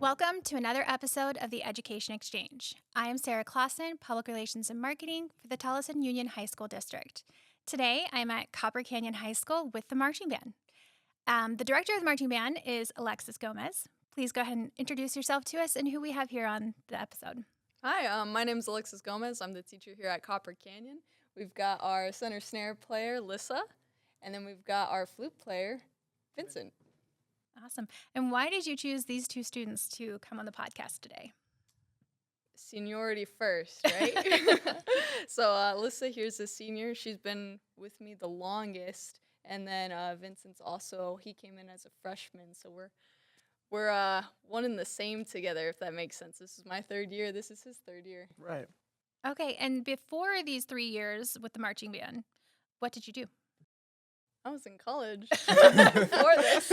Welcome to another episode of the Education Exchange. I am Sara Clawson, Public Relations and Marketing for the Tolleson Union High School District. Today, I am at Copper Canyonn High School with the marching band. The director of the marching band is Alexis Gomez. Please go ahead and introduce yourself to us and who we have here on the episode. Hi, my name is Alexis Gomez. I'm the teacher here at Copper Canyonn. We've got our center snare player, Lissa, and then we've got our flute player, Vincent. Awesome. And why did you choose these two students to come on the podcast today? Seniority first, right? So Lissa here's a senior. She's been with me the longest. And then Vincent's also, he came in as a freshman. So we're one and the same together, if that makes sense. This is my third year. This is his third year. Right. Okay, and before these 3 years with the marching band, what did you do? I was in college before this.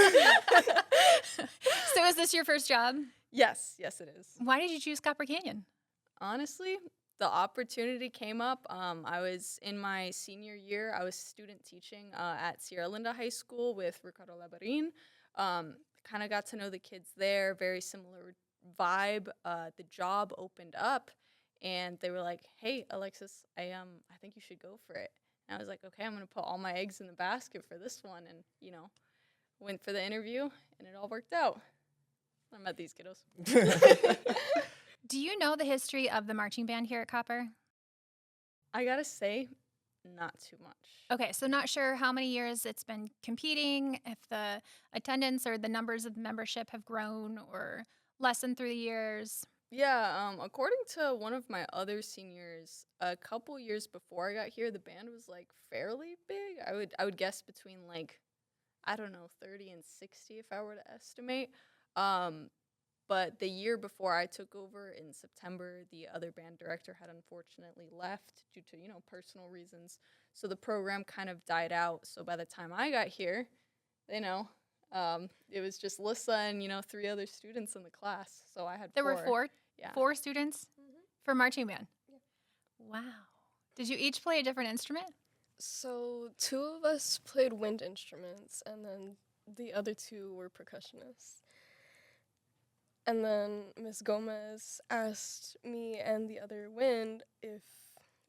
So is this your first job? Yes, it is. Why did you choose Copper Canyonn? Honestly, the opportunity came up. I was in my senior year. I was student teaching at Sierra Linda High School with Ricardo Labarin. Kind of got to know the kids there. Very similar vibe. The job opened up, and they were like, "Hey, Alexis, I think you should go for it." And I was like, "Okay, I'm gonna put all my eggs in the basket for this one," and went for the interview, and it all worked out. I met these kiddos. Do you know the history of the marching band here at Copper? I gotta say, not too much. Okay, so not sure how many years it's been competing, if the attendance or the numbers of membership have grown or lessened through the years. Yeah, according to one of my other seniors, a couple years before I got here, the band was like fairly big. I would guess between like, I don't know, 30 and 60 if I were to estimate. But the year before I took over in September, the other band director had unfortunately left due to, personal reasons. So the program kind of died out. So by the time I got here, it was just Lissa and, 3 other students in the class. So I had There were 4? Yeah. 4 students for marching band? Yeah. Wow. Did you each play a different instrument? So 2 of us played wind instruments, and then the other 2 were percussionists. And then Miss Gomez asked me and the other wind if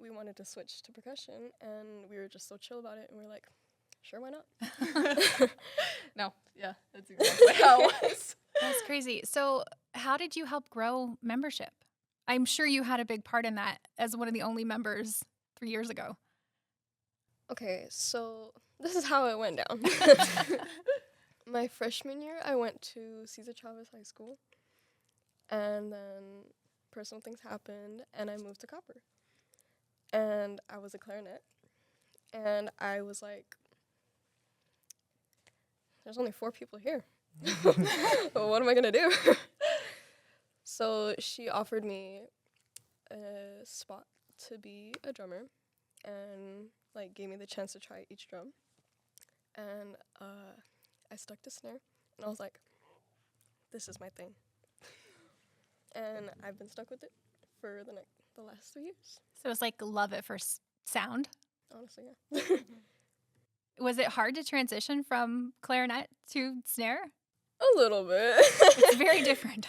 we wanted to switch to percussion, and we were just so chill about it, and we were like, sure, why not? No, yeah, that's exactly how it was. That's crazy. So how did you help grow membership? I'm sure you had a big part in that as one of the only members 3 years ago. Okay, so this is how it went down. My freshman year, I went to Cesar Chavez High School, and then personal things happened, and I moved to Copper. And I was a clarinet, and I was like, there's only 4 people here. What am I going to do? So she offered me a spot to be a drummer, and gave me the chance to try each drum. And I stuck to snare, and I was like, this is my thing. And I've been stuck with it for the last 3 years. So it's like love at first sound. Honestly, yeah. Was it hard to transition from clarinet to snare? A little bit. It's very different.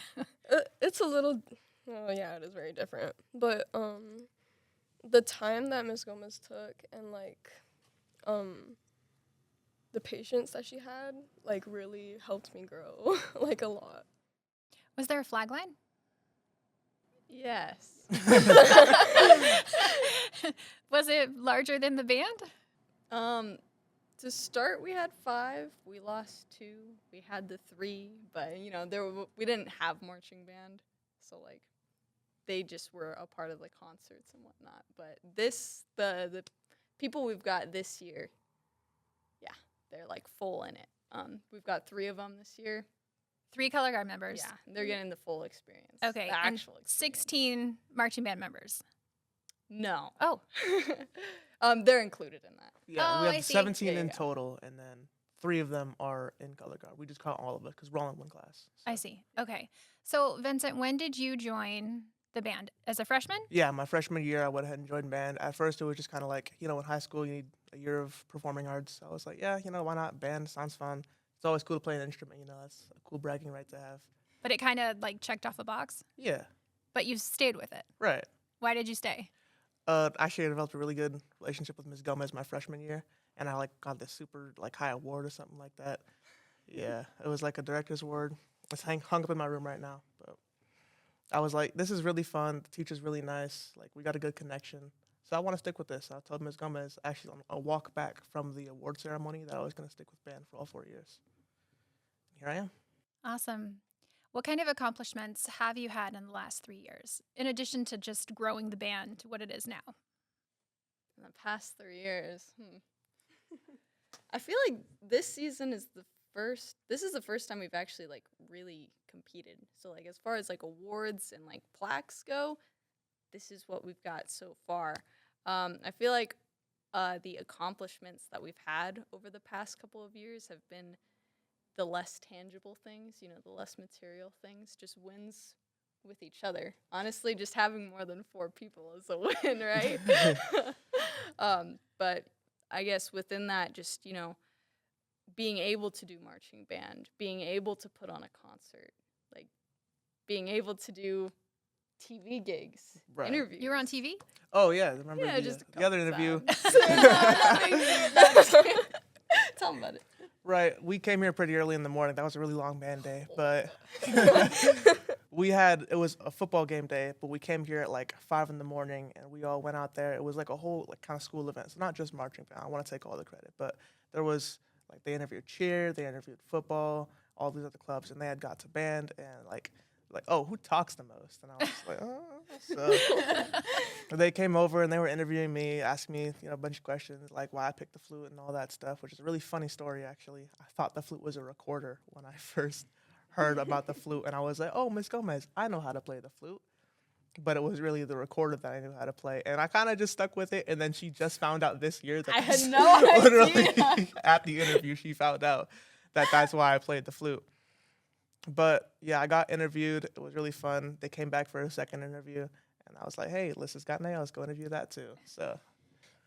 It's a little, oh yeah, it is very different. But the time that Miss Gomez took and the patience that she had really helped me grow a lot. Was there a flag line? Yes. Was it larger than the band? To start, we had 5. We lost 2. We had the 3, but we didn't have marching band, so they just were a part of the concerts and whatnot. But the people we've got this year, yeah, they're full in it. We've got 3 of them this year. 3 color guard members. Yeah, they're getting the full experience. Okay, the and actual experience. 16 marching band members. No. Oh. They're included in that. Yeah, Oh, we I have see. 17 Yeah, in yeah. total, and then 3 of them are in color guard. We just count all of us because we're all in one class. I So. see. Okay. So, Vincent, when did you join the band? As a freshman? Yeah, my freshman year, I went ahead and joined band. At first, it was just kind of in high school, you need a year of performing arts. So I was like, yeah, why not? Band sounds fun. It's always cool to play an instrument, that's a cool bragging right to have. But it kind of like checked off a box. Yeah, But you stayed with it. right. Why did you stay? Actually, I developed a really good relationship with Ms. Gomez my freshman year, and I like got this super like high award or something like that. Yeah, it was like a director's award. It's hung up in my room right now. But I was like, this is really fun. The teacher's really nice. Like, we got a good connection. So I want to stick with this. I told Ms. Gomez actually on a walk back from the award ceremony that I was going to stick with band for all 4 years. Here I am. Awesome. What kind of accomplishments have you had in the last 3 years, in addition to just growing the band to what it is now? In the past 3 years, I feel like this season is this is the first time we've actually like really competed. So like as far as like awards and like plaques go, this is what we've got so far. I feel like the accomplishments that we've had over the past couple of years have been the less tangible things, the less material things, just wins with each other. Honestly, just having more than 4 people is a win, right? But I guess within that, just, being able to do marching band, being able to put on a concert, like being able to do TV gigs, Right. interviews. You were on TV? Oh, yeah. Remember Yeah, just a the other couple interview? times. Tell them about it. Right. We came here pretty early in the morning. That was a really long band day. But it was a football game day, but we came here at like 5 in the morning and we all went out there. It was like a whole like kind of school event. So not just marching band. I want to take all the credit. But there was like they interviewed cheer, they interviewed football, all these other clubs, and they had got to band and like, oh, who talks the most? And I was like, oh. So they came over and they were interviewing me, asking me, a bunch of questions, like why I picked the flute and all that stuff, which is a really funny story, actually. I thought the flute was a recorder when I first heard about the flute, and I was like, oh, Miss Gomez, I know how to play the flute. But it was really the recorder that I knew how to play. And I kind of just stuck with it, and then she just found out this year that I had no literally idea. at the interview, she found out that that's why I played the flute. But yeah, I got interviewed. It was really fun. They came back for a second interview, and I was like, "Hey, Alyssa's got nails. Go interview that too." So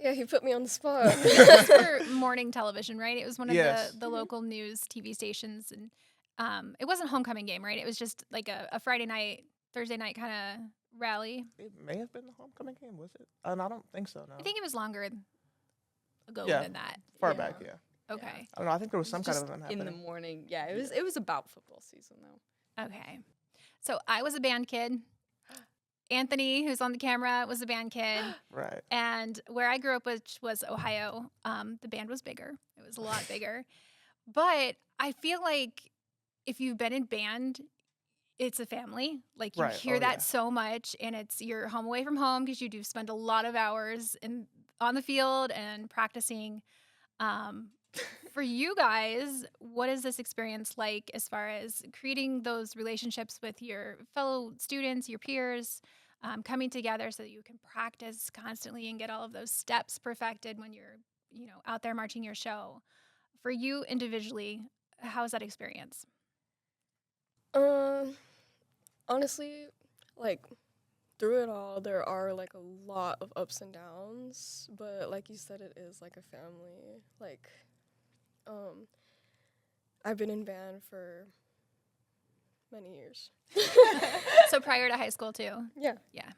Yeah, he put me on the spot. It was for morning television, right? It was one of Yes. the local news TV stations, and it wasn't homecoming game, right? It was just like a Friday night, Thursday night kind of rally. it may have been the homecoming game, was it? I don't think so. No, I think it was longer ago Yeah. than that. far Yeah. back. Yeah, Okay. I don't know. I think there was some kind Just of event in happening. the morning. Yeah, it was about football season though. Okay. So I was a band kid. Anthony, who's on the camera, was a band kid. Right. And where I grew up, which was Ohio, the band was bigger. It was a lot bigger. But I feel like if you've been in band, it's a family. Like you Right. hear Oh, that yeah. so much, and you're home away from home because you do spend a lot of hours on the field and practicing. For you guys, what is this experience like as far as creating those relationships with your fellow students, your peers, coming together so that you can practice constantly and get all of those steps perfected when you're, out there marching your show? For you individually, how's that experience? Honestly, like through it all, there are like a lot of ups and downs, but like you said, it is like a family. Like, I've been in band for many years. So prior to high school too. Yeah. Yeah.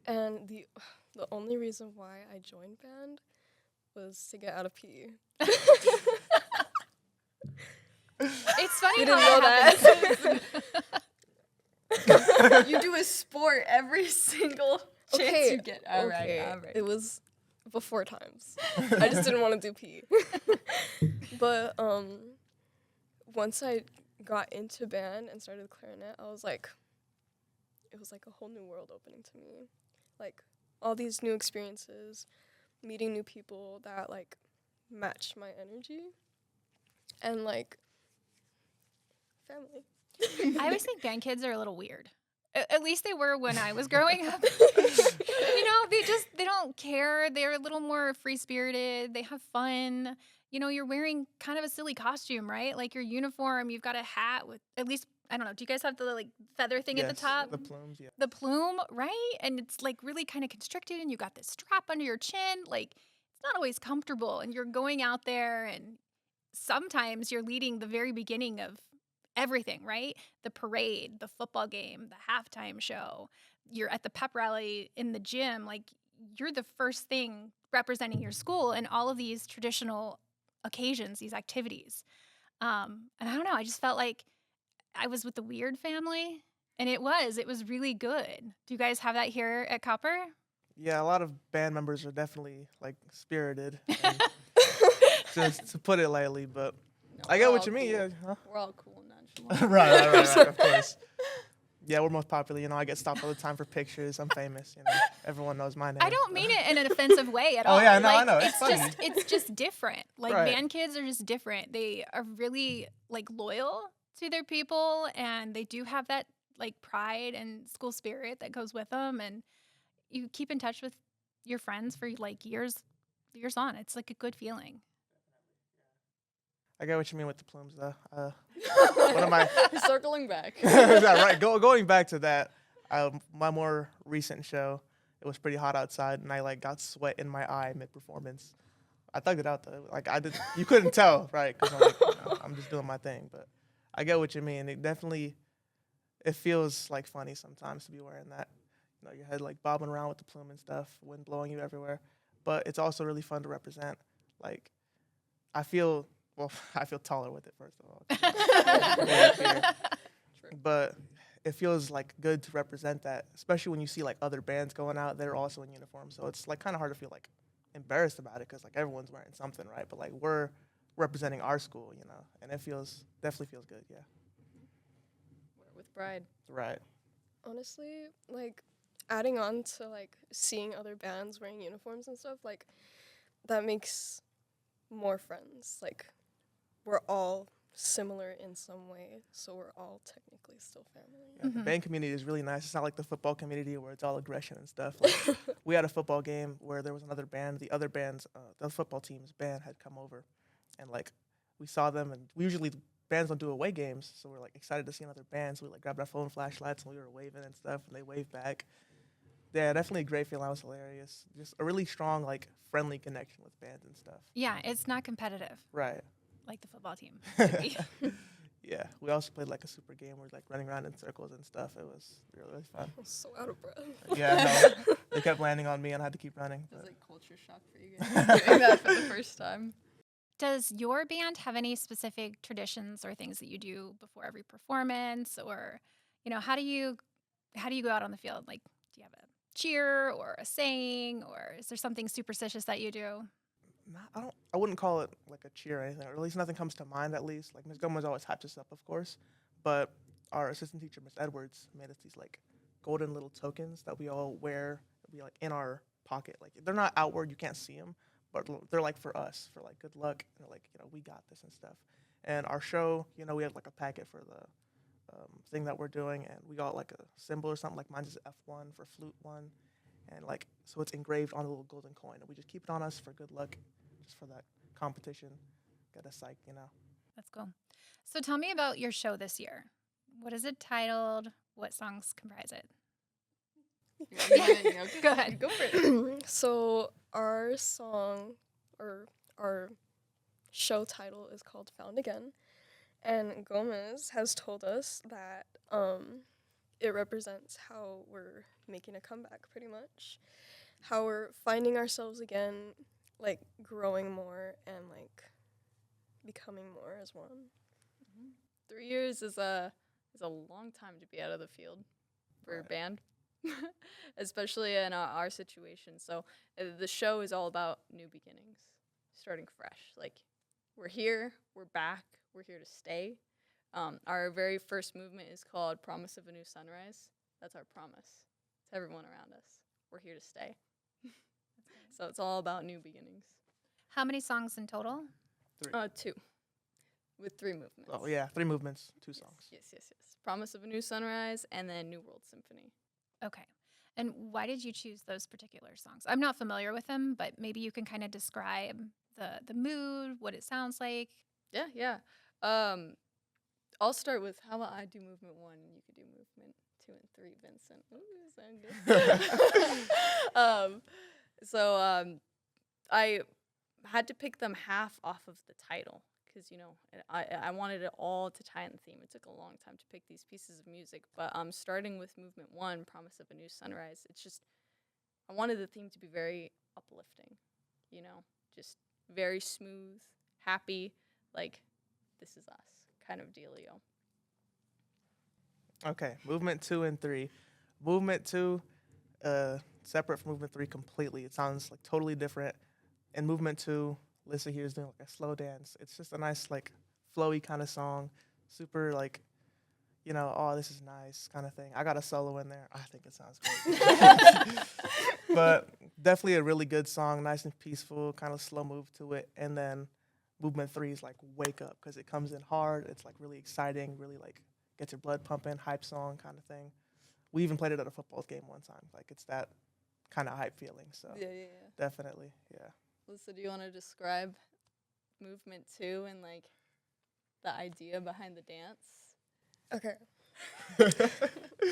And the only reason why I joined band was to get out of PE. It's funny You how didn't know that happens. You do a sport every single chance Okay, you get. All okay. right. It was before times. I just didn't want to do PE. But once I got into band and started clarinet, I was like, it was like a whole new world opening to me. Like all these new experiences, meeting new people that like match my energy, and like family. I always think band kids are a little weird. At least they were when I was growing up. They don't care. They're a little more free-spirited. They have fun. You're wearing kind of a silly costume, right? Like your uniform, you've got a hat with at least, I don't know, do you guys have the like feather thing at the Yes, top? the plumes. Yeah. The plume, right? And it's like really kind of constricted and you got this strap under your chin. Like it's not always comfortable, and you're going out there and sometimes you're leading the very beginning of everything, right? The parade, the football game, the halftime show. You're at the pep rally in the gym. Like, you're the first thing representing your school in all of these traditional occasions, these activities. And I don't know, I just felt like I was with the weird family, and it was really good. Do you guys have that here at Copper? Yeah, a lot of band members are definitely like spirited, and just to put it lightly. But No, I we're get what all you mean. cool. Yeah, huh? We're all cool and nonchalant. Right, of course. Yeah, we're most popular. I get stopped all the time for pictures. I'm famous. Everyone knows my name. I don't mean it in an offensive way at Oh, all. yeah, no, I like, know. It's funny. it's just different. Like, Right. band kids are just different. They are really like loyal to their people, and they do have that like pride and school spirit that goes with them, and you keep in touch with your friends for like years on. It's like a good feeling. I get what you mean with the plumes, though. One of my Circling back. is that right? Going back to that, my more recent show, it was pretty hot outside, and I got sweat in my eye mid performance. I thugged it out though. I did. You couldn't tell, right? Because I'm just doing my thing. But I get what you mean. It feels like funny sometimes to be wearing that. Your head bobbing around with the plume and stuff, wind blowing you everywhere. But it's also really fun to represent. I feel taller with it, first of all. But it feels good to represent that, especially when you see other bands going out. They're also in uniform, so it's kind of hard to feel embarrassed about it because everyone's wearing something, right? But we're representing our school, and it definitely feels good. Yeah. Wear with pride. Right. Honestly, adding on to seeing other bands wearing uniforms and stuff, that makes more friends. We're all similar in some way, so we're all technically still family. Yeah, the band community is really nice. It's not like the football community where it's all aggression and stuff. We had a football game where there was another band. The other band's, the football team's band had come over, and we saw them. And usually bands don't do away games, so we're excited to see another band. So we grabbed our phone flashlights and we were waving and stuff, and they waved back. Yeah, definitely a great feeling. It was hilarious. Just a really strong, friendly connection with bands and stuff. Yeah, it's not competitive Right. like the football team could be. Yeah, we also played a super game where running around in circles and stuff. It was really, really fun. I'm so out of breath. Yeah, no, they kept landing on me and I had to keep running. It was But. culture shock for you guys doing that for the first time. Does your band have any specific traditions or things that you do before every performance, or how do you go out on the field? Do you have a cheer or a saying, or is there something superstitious that you do? I wouldn't call it a cheer or anything, or at least nothing comes to mind. At least Ms. Gomez always hypes us up, of course, but our assistant teacher, Ms. Edwards, made us these golden little tokens that we all wear. We in our pocket. They're not outward, you can't see them, but they're for us, for good luck. And we got this and stuff. And our show, we have a packet for the thing that we're doing, and we got a symbol or something. Mine's is F1 for flute one, and so it's engraved on a little golden coin, and we just keep it on us for good luck, just for that competition. Get us psyched, That's cool. So tell me about your show this year. What is it titled? What songs comprise it? Go ahead. Go for it. So our song, or our show title, is called Found Again. And Gomez has told us that it represents how we're making a comeback, pretty much. How we're finding ourselves again, growing more and, becoming more as one. 3 years is a long time to be out of the field for a band, especially in our situation. So the show is all about new beginnings, starting fresh. We're here, we're back, we're here to stay. Our very first movement is called Promise of a New Sunrise. That's our promise to everyone around us. We're here to stay. So it's all about new beginnings. How many songs in total? 3. 2. With 3 movements. Oh yeah, 3 movements, 2 songs. Yes. Promise of a New Sunrise and then New World Symphony. Okay. And why did you choose those particular songs? I'm not familiar with them, but maybe you can kind of describe the mood, what it sounds like. Yeah. I'll start with how about I do movement 1 and you could do movement 2 and 3, Vincent. Ooh, sound good. So I had to pick them half off of the title because, you know, I wanted it all to tie in the theme. It took a long time to pick these pieces of music, but starting with movement 1, Promise of a New Sunrise, it's just, I wanted the theme to be very uplifting, you know, just very smooth, happy, like, this is us kind of dealio. Okay, movement 2 and 3. Movement 2, separate from movement 3 completely. It sounds like totally different. In movement 2, Lissa here is doing like a slow dance. It's just a nice like flowy kind of song, super like, you know, oh, this is nice kind of thing. I got a solo in there. I think it sounds great. But definitely a really good song, nice and peaceful, kind of slow move to it. And then movement 3 is like Wake Up, because it comes in hard. It's like really exciting, really like gets your blood pumping, hype song kind of thing. We even played it at a football game one time. Like, it's that kind of hype feeling. So Yeah. definitely, yeah. Lisa, do you want to describe movement 2 and, like, the idea behind the dance? Okay.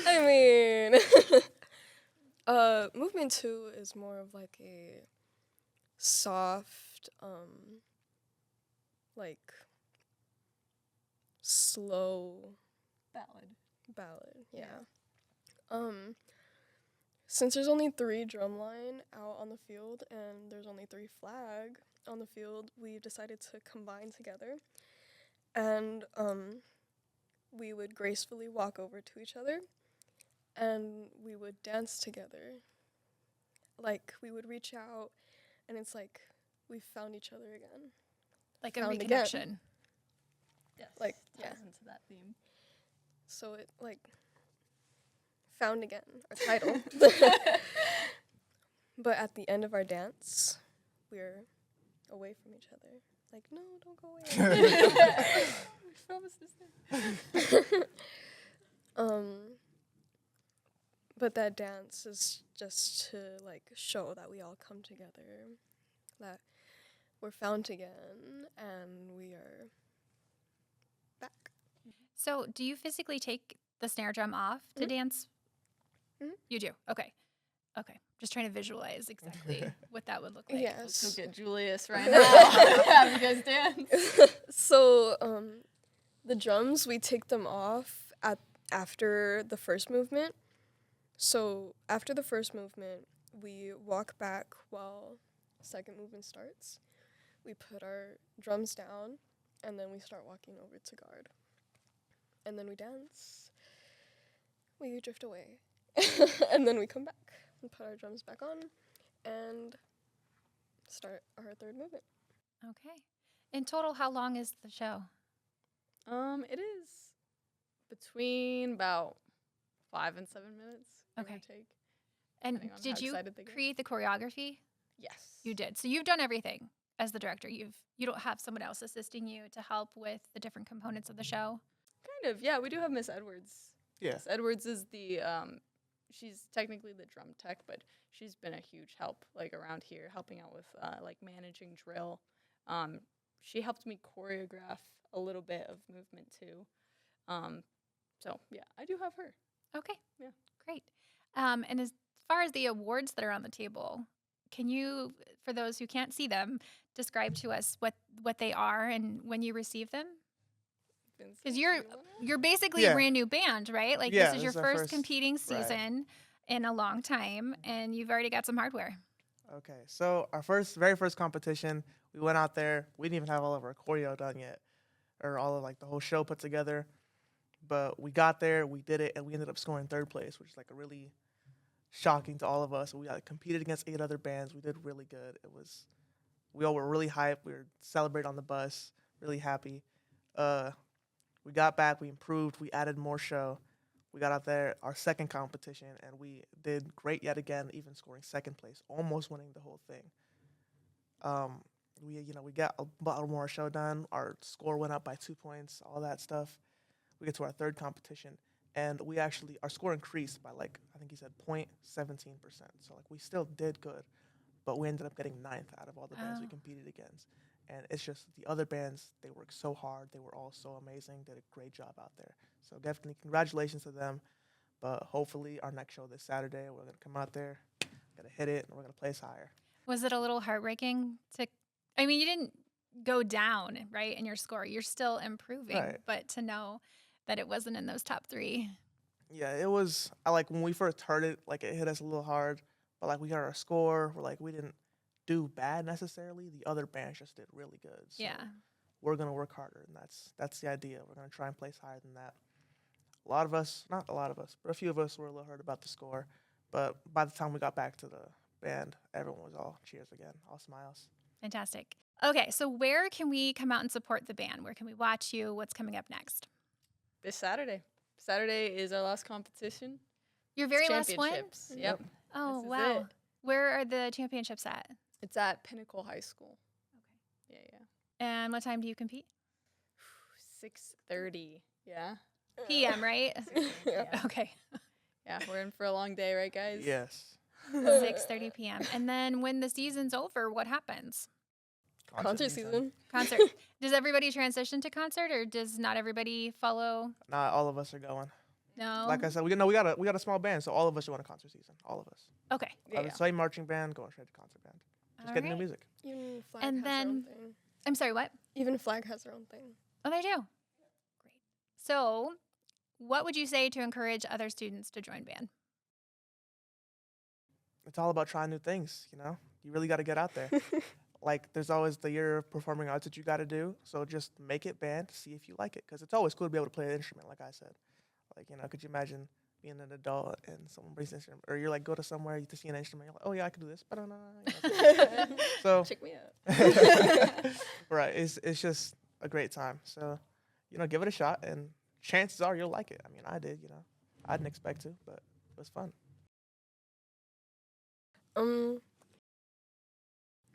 I mean, movement 2 is more of like a soft, like slow ballad. Yeah. Since there's only 3 drumline out on the field and there's only 3 flag on the field, we decided to combine together, and we would gracefully walk over to each other and we would dance together. Like, we would reach out and it's like we found each other again. Like a Found again. reconnection. Yes. Like, ties yeah. into that theme. So it, like, found again, our title. But at the end of our dance, we're away from each other. Like, no, don't go away. We promised this thing. But that dance is just to, like, show that we all come together, that we're found again, and we are back. So, do you physically take the snare drum off to Mhm. dance? Mhm. You do. Okay. Just trying to visualize exactly what that would look like. Yes. Let's go get Julius right now. Have you guys dance? So, the drums, we take them off after the first movement. So, after the first movement, we walk back while the second movement starts. We put our drums down, and then we start walking over to guard. And then we dance. We drift away. And then we come back and put our drums back on and start our third movement. Okay. In total, how long is the show? It is between about 5 and 7 minutes. give or Okay. take. And depending on did how you excited they get. create the choreography? Yes. You did. So you've done everything as the director. You don't have someone else assisting you to help with the different components of the show. Kind of. Yeah, we do have Miss Edwards. Yeah. Miss Edwards is the she's technically the drum tech, but she's been a huge help like around here, helping out with like managing drill. She helped me choreograph a little bit of movement too. So yeah, I do have her. Okay. Yeah. Great. And as far as the awards that are on the table, can you, for those who can't see them, describe to us what they are and when you receive them? Vincent, Because do you wanna- you're basically Yeah. a brand new band, right? Like Yeah, this is your this is our first first- competing right. season in a long time, and you've already got some hardware. Okay, so our very first competition, we went out there. We didn't even have all of our choreo done yet, or all of like the whole show put together. But we got there, we did it, and we ended up scoring third place, which is like a really shocking to all of us. We competed against 8 other bands. We did really good. We all were really hyped. We were celebrating on the bus, really happy. We got back, we improved, we added more show. We got out there, our second competition, and we did great yet again, even scoring second place, almost winning the whole thing. We got a lot more show done. Our score went up by 2 points, all that stuff. We get to our third competition, and our score increased by like, I think he said 0.17%. So like we still did good, but we ended up getting 9th out of all the bands we Oh. competed against. And it's just the other bands, they worked so hard. They were all so amazing, did a great job out there. So definitely congratulations to them. But hopefully our next show this Saturday, we're going to come out there, going to hit it, and we're going to place higher. Was it a little heartbreaking to? I mean, go down, right, in your score. You're still improving, Right. but to know that it wasn't in those top 3. Yeah, it was. I like when we first heard it, like it hit us a little hard, but like we got our score. We're like we didn't do bad necessarily. The other bands just did really good. So Yeah. we're gonna work harder, and that's the idea. We're gonna try and place higher than that. A lot of us, not a lot of us, but a few of us were a little hurt about the score. But by the time we got back to the band, everyone was all cheers again, all smiles. Fantastic. Okay, so where can we come out and support the band? Where can we watch you? What's coming up next? This Saturday. Saturday is our last competition. Your very last one? Championships. Yep. Oh, This is wow. it. Where are the championships at? It's at Pinnacle High School. Okay. Yeah. And what time do you compete? 6:30. Yeah. PM, right? Yeah. Okay. Yeah, we're in for a long day, right, guys? Yes. 6:30 p.m. And then when the season's over, what happens? Concert season. Concert. Does everybody transition to concert, or does not everybody follow? Not all of us are going. No. Like I said, we got a small band, so all of us are going to concert season. All of us. Okay. Yeah. Same marching band, going straight to concert band. Just All getting new right. music. Even Flag And has their own then- thing. I'm sorry. What? Even Flag has their own thing. Oh, they do. Great. So, what would you say to encourage other students to join band? It's all about trying new things, you know? You really got to get out there. Like, there's always the year of performing arts that you got to do. So just make it band, see if you like it. Because it's always cool to be able to play an instrument, like I said. Like, you know, could you imagine being an adult and someone brings an instrument? Or you're like, go to somewhere to see an instrument. You're like, oh, yeah, I can do this. But no. So, Check me out. right, it's just a great time. So, you know, give it a shot. And chances are you'll like it. I mean, I did, you know. I didn't expect to, but it was fun.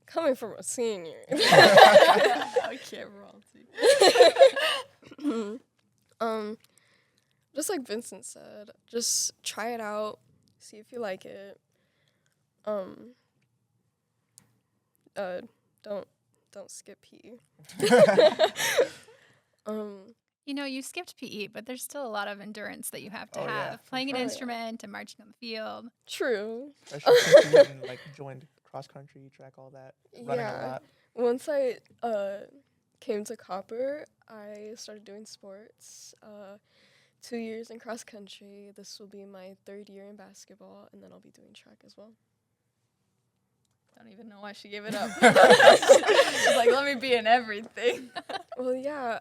Coming from a senior. Okay, royalty. Just like Vincent said, just try it out, see if you like it. Don't skip PE. You know, you skipped PE, but there's still a lot of endurance that you have to Oh, yeah, have. for Playing an sure. instrument and marching on the field. True. Especially since you went and, like, joined cross country, track, all that, running a lot. Once I came to Copper, I started doing sports. 2 years in cross country. This will be my 3rd year in basketball, and then I'll be doing track as well. Don't even know why she gave it up. She's like, let me be in everything. Well, yeah,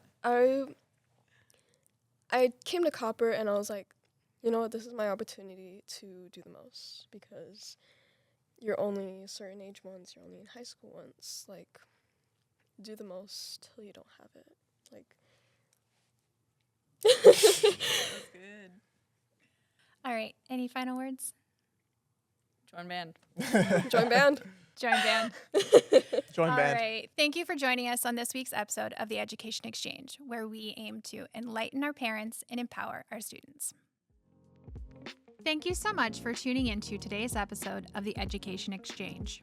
I came to Copper and I was like, you know what, this is my opportunity to do the most, because you're only certain age once, you're only in high school once. Like, do the most till you don't have it. Like, That's good. All right. Any final words? Join band. join band. Join band. Join All band. right. Thank you for joining us on this week's episode of the Education Exchange, where we aim to enlighten our parents and empower our students. Thank you so much for tuning into today's episode of the Education Exchange.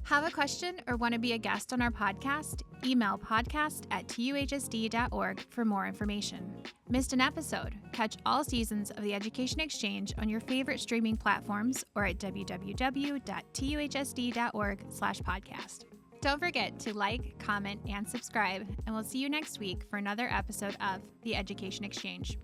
Have a question or want to be a guest on our podcast? Email podcast@tuhsd.org for more information. Missed an episode? Catch all seasons of the Education Exchange on your favorite streaming platforms or at www.tuhsd.org/podcast. Don't forget to like, comment, and subscribe, and we'll see you next week for another episode of the Education Exchange.